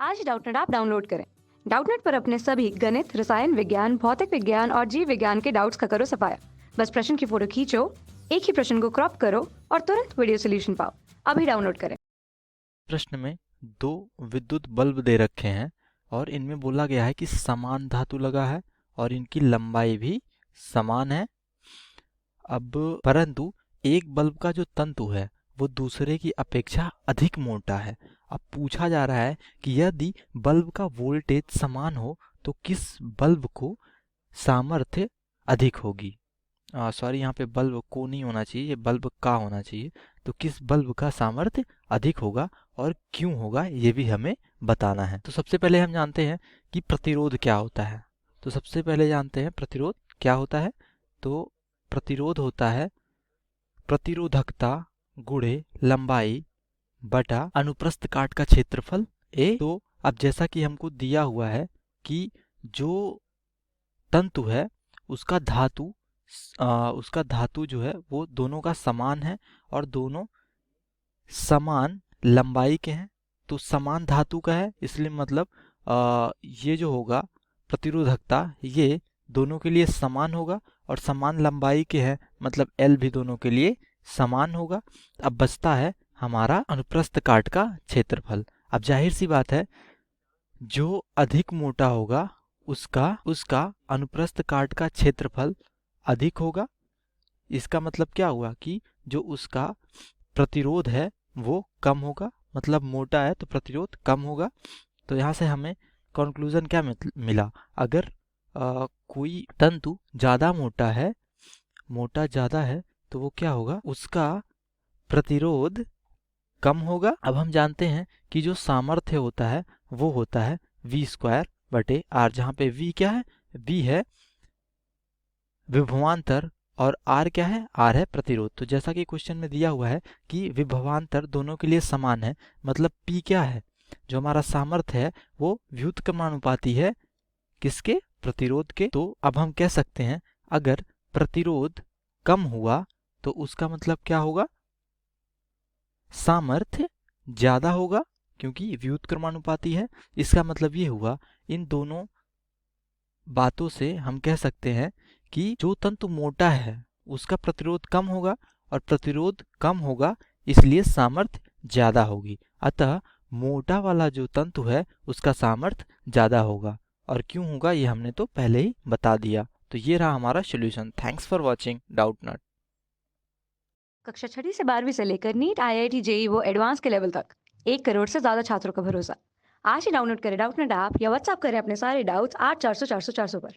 आज ही Doubtnut app download करें। Doubtnut पर अपने सभी गणित, रसायन विज्ञान, भौतिक विज्ञान और जीव विज्ञान के डाउट्स का करो सफाया। बस प्रश्न की फोटो खींचो, एक ही प्रश्न को क्रॉप करो और तुरंत वीडियो सोल्यूशन पाओ। अभी डाउनलोड करें। प्रश्न में दो विद्युत बल्ब दे रखे हैं और इनमें बोला गया है कि समान धातु लगा है और इनकी लंबाई भी समान है। अब परंतु एक बल्ब का जो तंतु है वो दूसरे की अपेक्षा अधिक मोटा है। अब पूछा जा रहा है कि यदि बल्ब का वोल्टेज समान हो तो किस बल्ब को सामर्थ्य अधिक होगी। सॉरी, यहाँ पे बल्ब को नहीं होना चाहिए, ये बल्ब का होना चाहिए। तो किस बल्ब का सामर्थ्य अधिक होगा और क्यों होगा ये भी हमें बताना है। तो सबसे पहले हम जानते हैं कि प्रतिरोध क्या होता है। तो सबसे पहले जानते हैं प्रतिरोध क्या होता है। तो प्रतिरोध होता है प्रतिरोधकता गुणे लंबाई बटा अनुप्रस्थ काट का क्षेत्रफल ए। तो अब जैसा कि हमको दिया हुआ है कि जो तंतु है उसका धातु जो है वो दोनों का समान है और दोनों समान लंबाई के हैं। तो समान धातु का है इसलिए मतलब ये जो होगा प्रतिरोधकता ये दोनों के लिए समान होगा और समान लंबाई के हैं मतलब L भी दोनों के लिए समान होगा। अब बचता है हमारा अनुप्रस्थ काट का क्षेत्रफल। अब जाहिर सी बात है जो अधिक मोटा होगा उसका अनुप्रस्थ काट का क्षेत्रफल अधिक होगा। इसका मतलब क्या हुआ कि जो उसका प्रतिरोध है वो कम होगा, मतलब मोटा है तो प्रतिरोध कम होगा। तो यहाँ से हमें कंक्लूजन क्या मिला, अगर कोई तंतु ज़्यादा मोटा ज़्यादा है तो वो क्या होगा, उसका प्रतिरोध कम होगा। अब हम जानते हैं कि जो सामर्थ्य होता है वो होता है v²/r, जहाँ पे v क्या है, v है विभवांतर और r क्या है, r है प्रतिरोध। तो जैसा कि क्वेश्चन में दिया हुआ है कि विभवांतर दोनों के लिए समान है, मतलब p क्या है, जो हमारा सामर्थ्य है वो व्युत्क्रमानुपाती है किसके, प्रतिरोध के। तो अब हम कह सकते हैं अगर प्रतिरोध कम हुआ तो उसका मतलब क्या होगा, सामर्थ्य ज्यादा होगा क्योंकि व्युत्क्रमानुपाती है। इसका मतलब ये हुआ इन दोनों बातों से हम कह सकते हैं कि जो तंतु मोटा है उसका प्रतिरोध कम होगा और प्रतिरोध कम होगा इसलिए सामर्थ्य ज्यादा होगी। अतः मोटा वाला जो तंतु है उसका सामर्थ्य ज्यादा होगा। और क्यों होगा ये हमने तो पहले ही बता दिया। तो ये रहा हमारा solution. Thanks for watching Doubtnut. कक्षा 6 से 12वीं से लेकर नीट, IIT, JEE वो एडवांस के लेवल तक 1 करोड़ से ज्यादा छात्रों का भरोसा। आज ही डाउनलोड करें डाउटनेट ऐप या व्हाट्सएप करें अपने सारे डाउट्स 8400 400 400 पर।